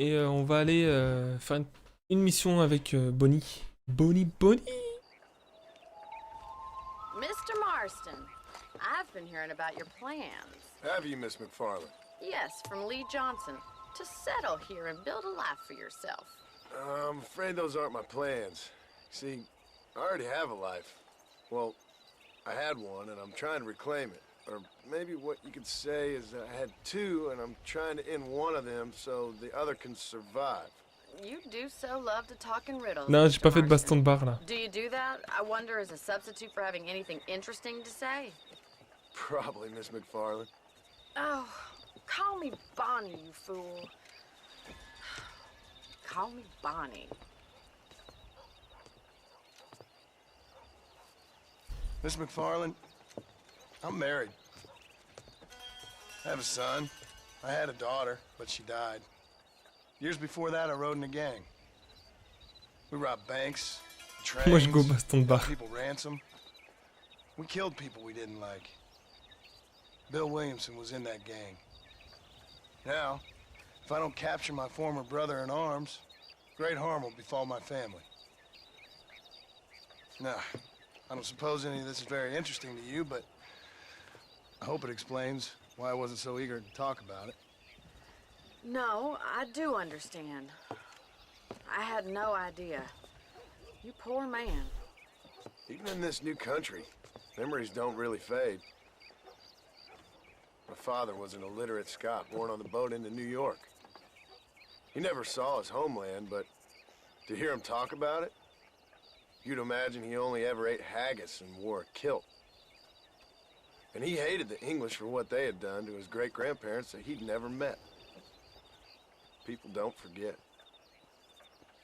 et on va aller faire une mission avec Bonnie. Bonnie. Mr. Marston, I've been hearing about your plans. Have you, Miss McFarland? Yes, from Lee Johnson, to settle here and build a life for yourself. I'm afraid those aren't my plans. See, I already have a life. Well, I had one, and I'm trying to reclaim it. Or maybe what you could say is that I had two, and I'm trying to end one of them so the other can survive. You do so love to talk in riddles. Non, j'ai Mr. pas fait de baston Marston. de bar là. Do you do that? I wonder as a substitute for having anything interesting to say. Probably, Miss McFarland. Oh, call me Bonnie, you fool. Call me Bonnie. Miss McFarland, I'm married. I have a son. I had a daughter, but she died. Years before that, I rode in a gang. We robbed banks, Moi je trains, go baston de bar. people ransom. We killed people we didn't like. Bill Williamson was in that gang. Now, if I don't capture my former brother in arms, great harm will befall my family. Now, I don't suppose any of this is very interesting to you, but I hope it explains why I wasn't so eager to talk about it. No, I do understand. I had no idea. You poor man. Even in this new country, memories don't really fade. My father was an illiterate Scot born on the boat into New York. He never saw his homeland, but to hear him talk about it, you'd imagine he only ever ate haggis and wore a kilt. And he hated the English for what they had done to his great-grandparents that he'd never met. People don't forget.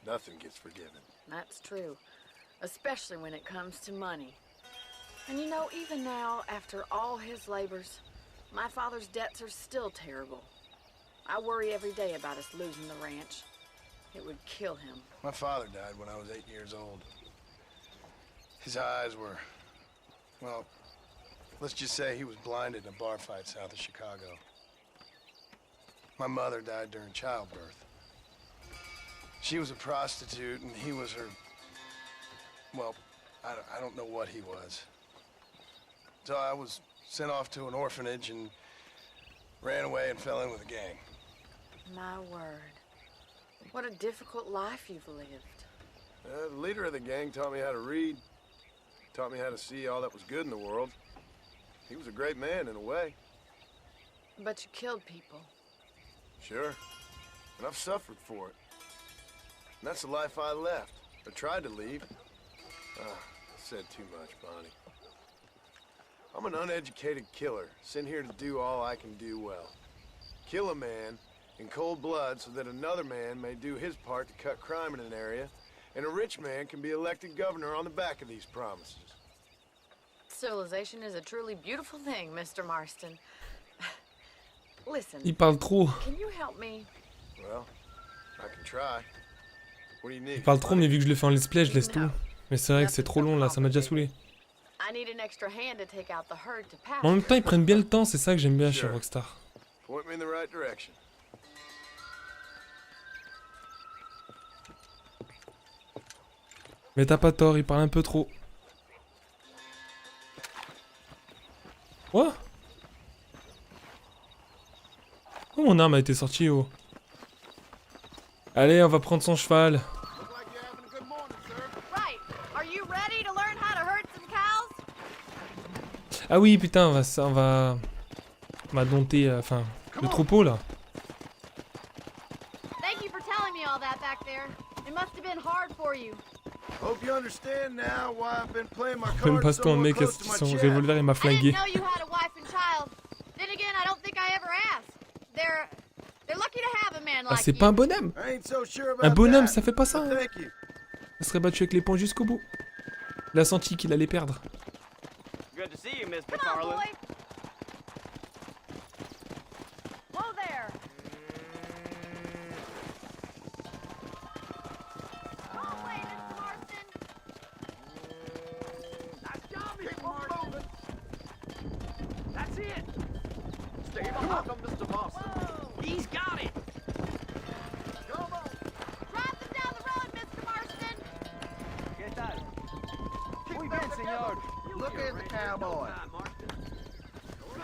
Nothing gets forgiven. That's true. Especially when it comes to money. And you know, even now, after all his labors, my father's debts are still terrible. I worry every day about us losing the ranch. It would kill him. My father died when I was 8 years old. His eyes were, well, let's just say he was blinded in a bar fight south of Chicago. My mother died during childbirth. She was a prostitute and he was her, well, I don't know what he was. So I was sent off to an orphanage and ran away and fell in with a gang. My word. What a difficult life you've lived. The leader of the gang taught me how to read, taught me how to see all that was good in the world. He was a great man in a way. But you killed people. Sure. And I've suffered for it. And that's the life I left, or tried to leave. I said too much, Bonnie. I'm an uneducated killer, sent here to do all I can do well. Kill a man in cold blood so that another man may do his part to cut crime in an area, and a rich man can be elected governor on the back of these promises. Civilization is a truly beautiful thing, Mr. Marston. Listen, Il parle trop. can you help me? Well, I can try. What do you need? Il parle trop, mais vu que je le fais en let's play, je laisse tout. Mais c'est vrai que c'est trop long là, ça m'a déjà saoulé. I need an extra hand to take out the herd to Mais en même pasture. temps, ils prennent bien le temps, c'est ça que j'aime bien chez Sure. Rockstar. Point me in the right direction. Mais t'as pas tort, il parle un peu trop. Quoi? Oh, mon arme a été sortie, oh. Allez, on va prendre son cheval. Right. Are you ready to learn how to herd some cows? Ah oui, putain, on va dompter, enfin, le troupeau, là. Thank you for telling me all that back there. It must have been hard for you. Hope you understand now why I've been playing my Même cards baston, le somewhat mec, close to my son chest. revolver, il m'a I flingué. didn't know you had a wife and child. Then again, I don't think I ever asked. They're lucky to have a man Ah, like c'est you. pas un bonhomme. I ain't so sure about Un bonhomme, that, ça fait pas ça. but Hein. thank you. Il serait battu avec les poings jusqu'au bout. Il a senti qu'il allait perdre. Good to see you, Miss Come on, McFarland. boy. Whoa there. Go away, Mr. Marston. Nice job, Mr. Marston. That's it. Stay behind him, Mr. Marston. Whoa. He's got it. Go Look at the cowboy.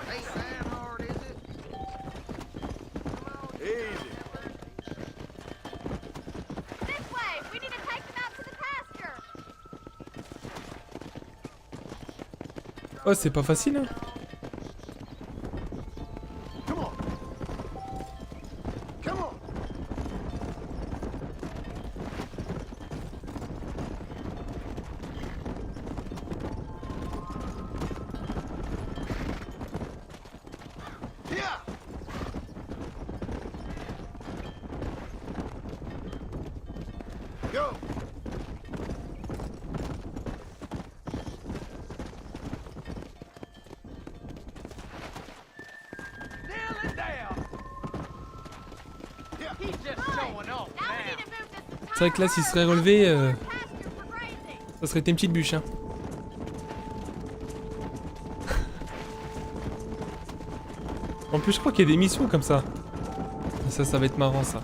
Ain't that hard, is it? Easy. This way! We need to take them out to the pasture! Oh, c'est pas facile, hein. Come on. Come on. Yeah. Go. Nail it down. Yeah. He's just showing off Now we now. need to move this C'est vrai que là, s'il serait relevé, pasture for grazing. ça serait une petite bûche, hein. En plus, je crois qu'il y a des missions comme ça. Et ça va être marrant, ça.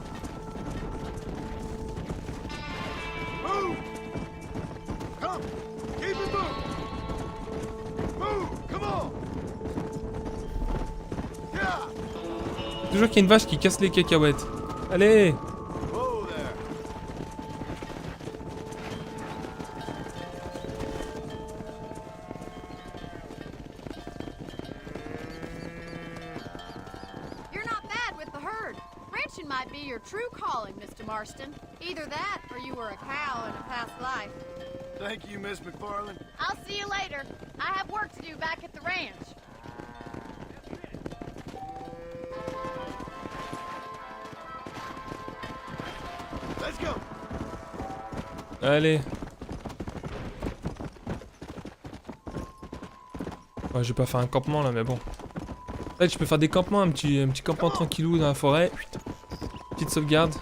Move. Come. Keep it moving. Move. Come on. Yeah. Toujours qu'il y a une vache qui casse les cacahuètes. Allez! Whoa there. You're not bad with the herd. Ranching might be your true calling, Mr. Marston. Either that, or you were a cow in a past life. Thank you, Miss McFarland. I'll see you later. I have work to do back at the ranch. Let's go. Allez. Ouais, je vais pas faire un campement là, mais bon. En fait, je peux faire des campements, un petit campement tranquillou dans la forêt. Petite sauvegarde.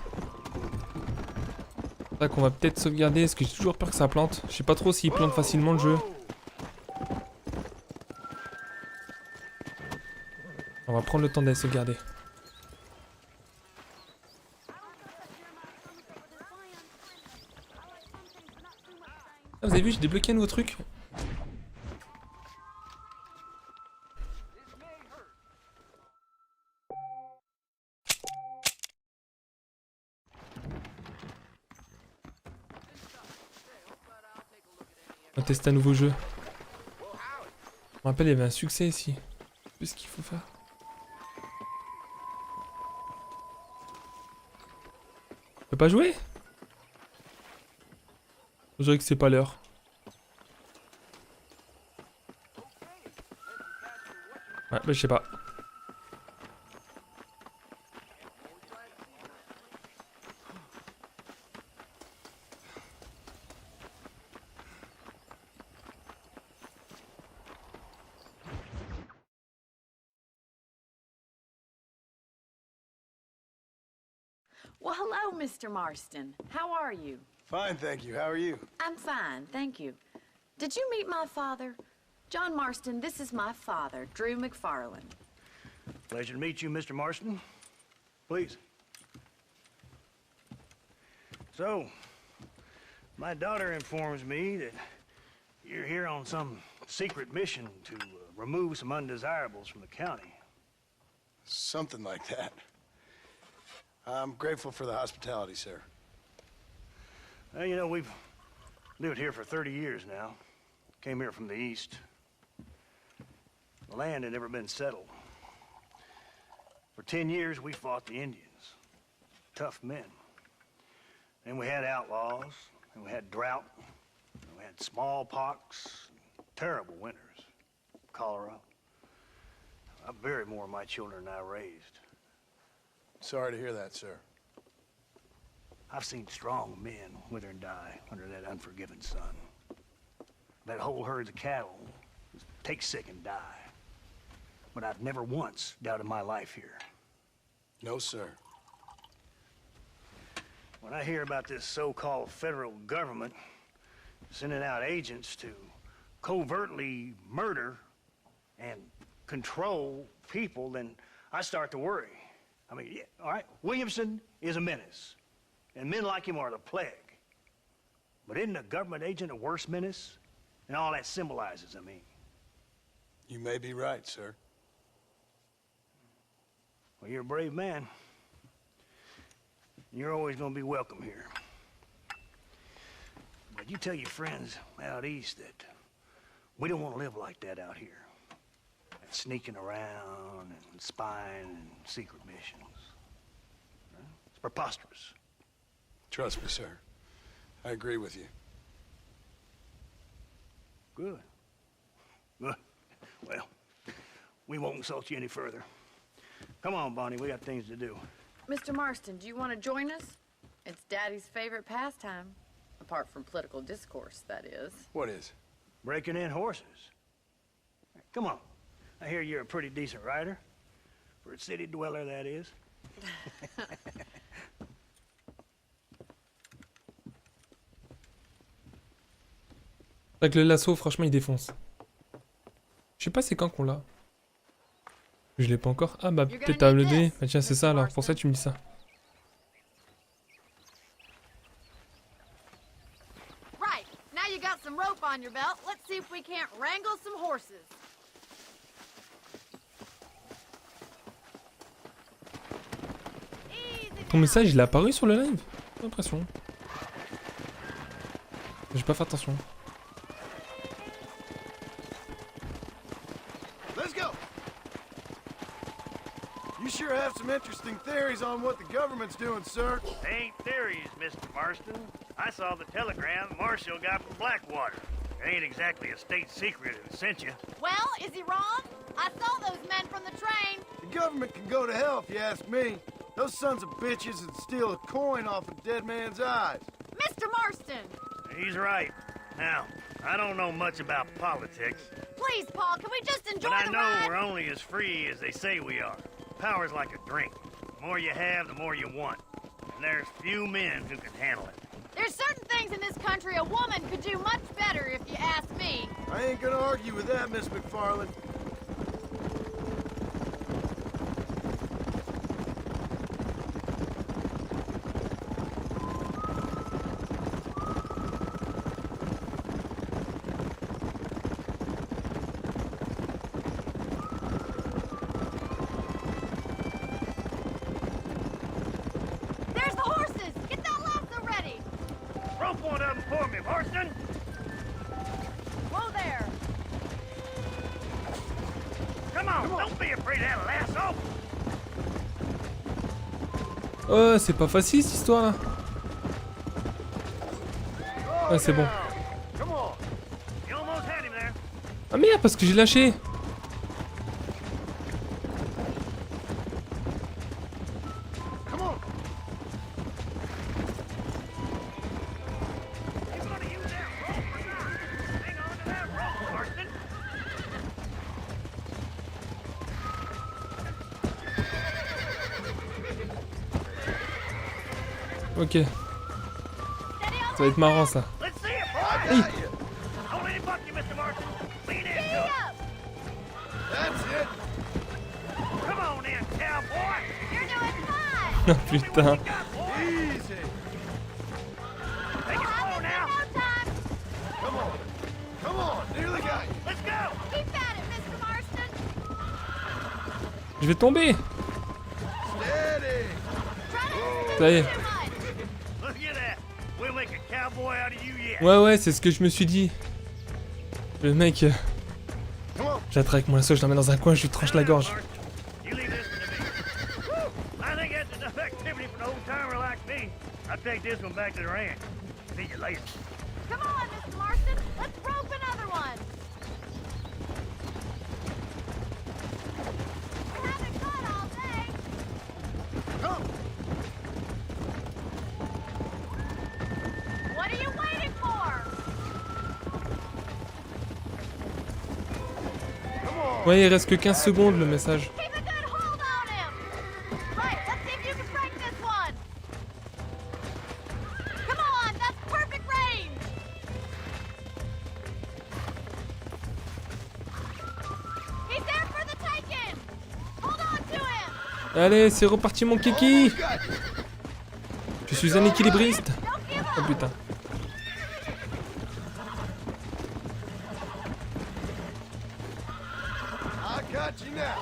C'est là qu'on va peut-être sauvegarder, parce que j'ai toujours peur que ça plante. Je sais pas trop s'il plante facilement le jeu. On va prendre le temps d'aller sauvegarder. Ah, vous avez vu, j'ai débloqué un nouveau truc. On va tester un nouveau jeu. Je me rappelle, il y avait un succès ici. Je sais ce qu'il faut faire. Je peux pas jouer? Je dirais que c'est pas l'heure. Ouais, bah je sais pas. Well, hello, Mr. Marston. How are you? Fine, thank you. How are you? I'm fine, thank you. Did you meet my father? John Marston, this is my father, Drew McFarland. Pleasure to meet you, Mr. Marston. Please. So, my daughter informs me that you're here on some secret mission to remove some undesirables from the county. Something like that. I'm grateful for the hospitality, sir. Well, you know, we've lived here for 30 years now. Came here from the east. The land had never been settled. For 10 years, we fought the Indians. Tough men. Then we had outlaws, and we had drought, and we had smallpox, terrible winters, cholera. I buried more of my children than I raised. Sorry to hear that, sir. I've seen strong men wither and die under that unforgiving sun. That whole herds of cattle take sick and die. But I've never once doubted my life here. No, sir. When I hear about this so-called federal government sending out agents to covertly murder and control people, then I start to worry. I mean, yeah, all right, Williamson is a menace, and men like him are the plague. But isn't a government agent a worse menace And all that symbolizes, I mean. You may be right, sir. Well, you're a brave man. You're always gonna be welcome here. But you tell your friends out east that we don't want to live like that out here. Sneaking around and spying and secret missions. Huh? It's preposterous. Trust me, sir. I agree with you. Good. Good. Well, we won't insult you any further. Come on, Bonnie, we got things to do. Mr. Marston, do you want to join us? It's Daddy's favorite pastime. Apart from political discourse, that is. What is? Breaking in horses. Come on. I hear you're a pretty decent rider. For a city dweller, that is. Avec le lasso, franchement, il défonce. Je sais pas c'est quand qu'on l'a. Je l'ai pas encore. Ah bah peut-être table D. Bah tiens, c'est ça alors. Pour ça tu me dis ça. Right. Now you got some rope on your belt. Let's see if we can't wrangle some horses. Easy Ton now. message il est apparu sur le live? J'ai l'impression. J'ai pas fait attention. Let's go! You sure have some interesting theories on what the government's doing, sir. They ain't theories, Mr. Marston. I saw the telegram Marshall got from Blackwater. It ain't exactly a state secret it sent you. Well, is he wrong? I saw those men from the train. The government can go to hell if you ask me. Those sons of bitches would steal a coin off a dead man's eyes. Mr. Marston! He's right. Now, I don't know much about politics, Please, Paul, can we just enjoy but I the know ride? we're only as free as they say we are. Power's like a drink. The more you have, the more you want. And there's few men who can handle it. There's certain things in this country a woman could do much better if you ask me. I ain't gonna argue with that, Miss McFarland. There's the horses! Get that lasso ready! Rope one of them for me, Marston! Whoa there! Come on, don't be afraid of that lasso! Oh, c'est pas facile cette histoire là. Ah, c'est bon. Come on! You almost had him there. Ah merde, parce que j'ai lâché. Come on! You gonna use that rope or not? Hang on to that rope, Marston! Ok, Steady on ça va être marrant ça. Let's see it, I boys! got you! Don't let him buck you, Mr. Marston! Lean into Giddy it! up! That's it! Come on in, cowboy! You're doing fine! Oh Show me what putain. you got, boy! Easy! Take it slow I'm now! in no time! Come on! Come on! Nearly got you! Let's go! Keep at it, Mr. Marston! Je vais tomber. Steady! Try not to Ça y est. too much! Look at that! We'll make a cowboy out of you yet! Ouais ouais, c'est ce que je me suis dit. Le mec, Come on! j'attrape mon lasso, je l'emmène dans un coin, je lui tranche la gorge. You leave this one to me. Woo! I think that's enough activity for an old-timer like me. I'll take this one back to the ranch. See you later. Come on, Mr. Marston! Let's rope another one! We haven't got all day! Come! What are you waiting for? Come on! Ouais, il reste que 15 secondes le message. Keep a good hold on him! Right, let's see if you can break this one! Come on, that's perfect range! He's there for the taking! Hold on to him! Allez, c'est reparti mon kiki. Almost got you. Je suis un équilibriste. Don't give Oh up! putain. Got you now.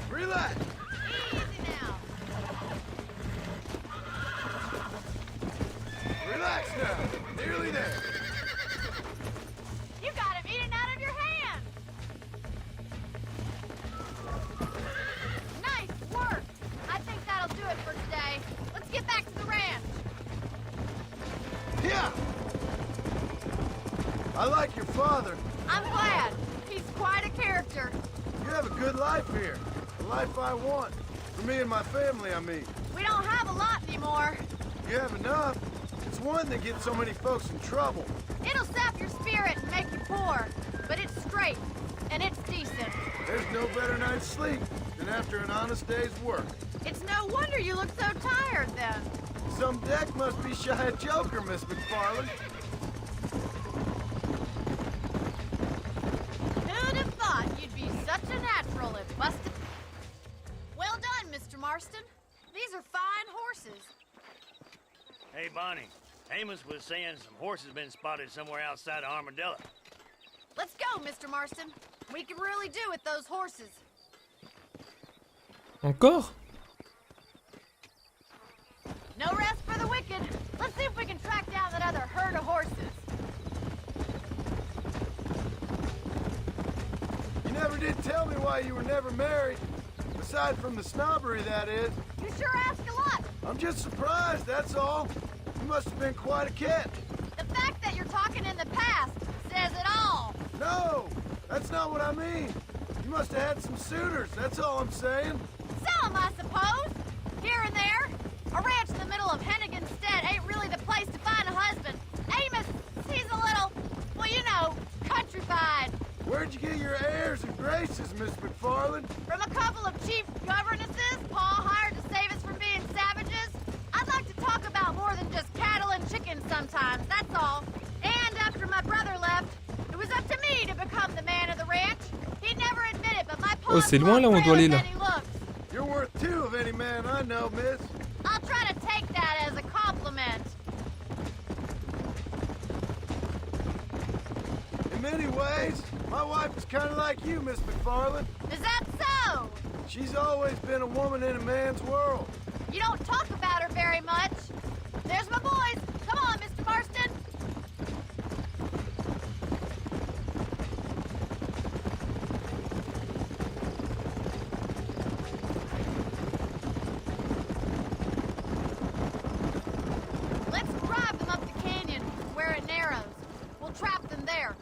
Relax. Easy now. Relax now. Nearly there. You got him eating out of your hand. Nice work. I think that'll do it for today. Let's get back to the ranch. Yeah. I like your father. I'm glad. He's quite a character. You have a good life here. The life I want. For me and my family, I mean. We don't have a lot anymore. You have enough. It's one that gets so many folks in trouble. It'll sap your spirit and make you poor. But it's straight. And it's decent. There's no better night's sleep than after an honest day's work. It's no wonder you look so tired then. Some deck must be shy of Joker, Miss McFarland. Who'd have thought you'd be such a natural at busting? Well done, Mr. Marston. These are fine horses. Hey, Bonnie. Amos was saying some horses been spotted somewhere outside of Armadillo. Let's go, Mr. Marston. We can really do with those horses. Encore? No rest for the wicked. Let's see if we can track down that other herd of horses. You never did tell me why you were never married. Aside from the snobbery, that is. You sure ask a lot. I'm just surprised, that's all. You must have been quite a catch. The fact that you're talking in the past says it all. No, that's not what I mean. You must have had some suitors, that's all I'm saying. Some, I suppose. Here and there. A ranch in the middle of Hennigan's Stead ain't really the place to find a husband. Amos, he's a little, well, you know, countrified. Where'd you get your airs and graces, Miss McFarland? From a couple of chief governesses Pa hired to save us from being savages. I'd like to talk about more than just cattle and chickens sometimes, that's all. And after my brother left, it was up to me to become the man of the ranch. He'd never admit it, but my Oh, pa's c'est loin là où on doit aller là. You're worth two of any man I know, miss. I'll try to take that as a compliment. In many ways, my wife is kind of like you, Miss McFarland. Is that so? She's always been a woman in a man's world. You don't talk about her very much. There's my boys. Come on, Mr. Marston. Let's drive them up the canyon where it narrows. We'll trap them there.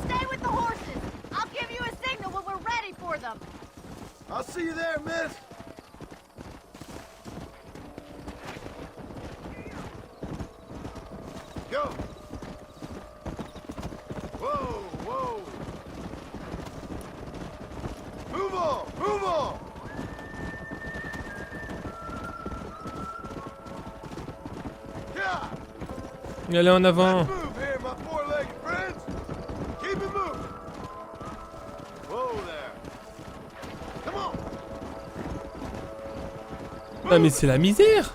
Stay with the horses. I'll give you a signal when we're ready for them. I'll see you there, miss. Go. Whoa, whoa. Move on, move on. Yeah. Allez en avant. Let's move here, my four-legged friends. Keep it moving. Whoa there. Come on. Ah mais c'est la misère.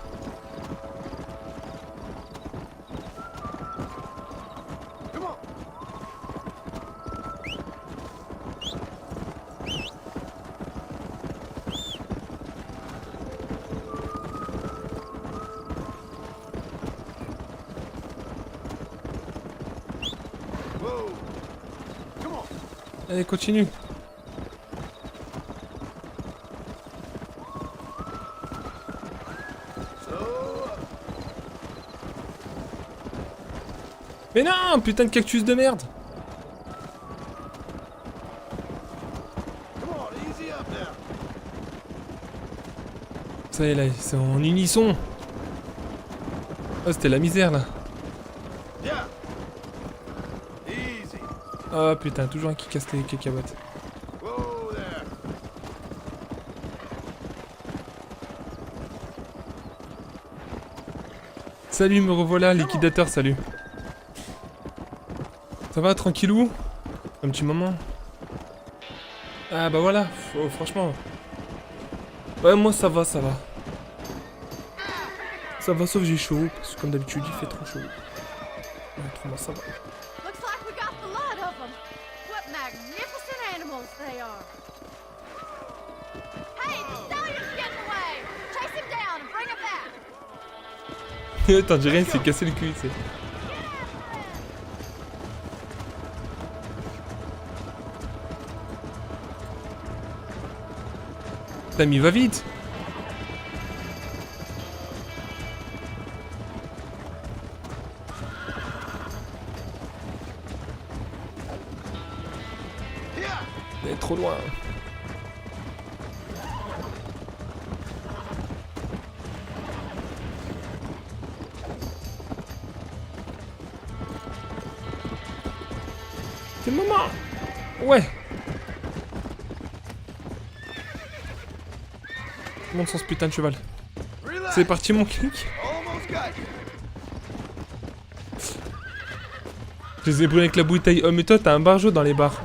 Come on. Whoa. Come on. Allez, continue. So, Mais non, putain de cactus de merde. come on, easy up now. Ça y est là, c'est en unisson. Oh, c'était la misère là. Yeah. Easy. Oh putain, toujours un qui casse les cacahuètes. Whoa there. Salut, me revoilà, liquidateur, salut. Ça va, tranquillou? Un petit moment. Ah bah voilà, franchement. Ouais, moi ça va, ça va. Ça va, sauf j'ai chaud, parce que comme d'habitude, il fait trop chaud. Ouais, autrement, ça va. Looks like we got the lot of them. What magnificent animals they are. Hey, the stallion's getting away. Chase him down and bring him back. T'en dirais, il s'est cassé le cul, tu sais. Putain, mais il va vite. Il est trop loin. C'est le moment. Ouais. Monte sur ce putain de cheval. C'est parti mon clic. Almost got you. Je les ai brûlés avec la bouteille. Oh mais toi t'as un barjot dans les bars.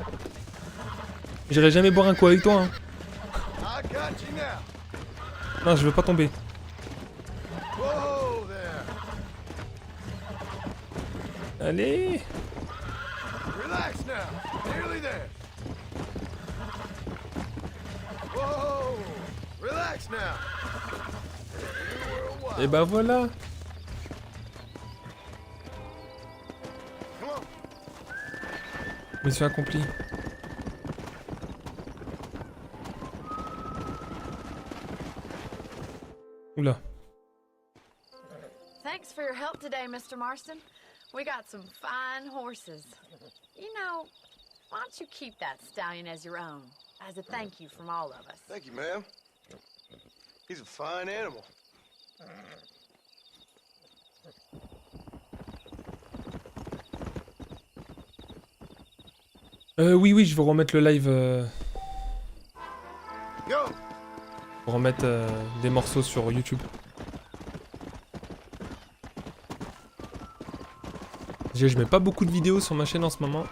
J'irai jamais boire un coup avec toi hein. I got you now. Non je veux pas tomber. Whoa there. Allez. Relax now. Nearly there. Whoa. Relax now. Et bah voilà. Come on. Mission accomplie. Oula. Thanks for your help today, Mr. Marston. We got some fine horses. You know, why don't you keep that stallion as your own, as a thank you from all of us? Thank you, ma'am. He's a fine animal. Oui, oui, je vais remettre le live. Go. Pour remettre des morceaux sur YouTube. Je mets pas beaucoup de vidéos sur ma chaîne en ce moment.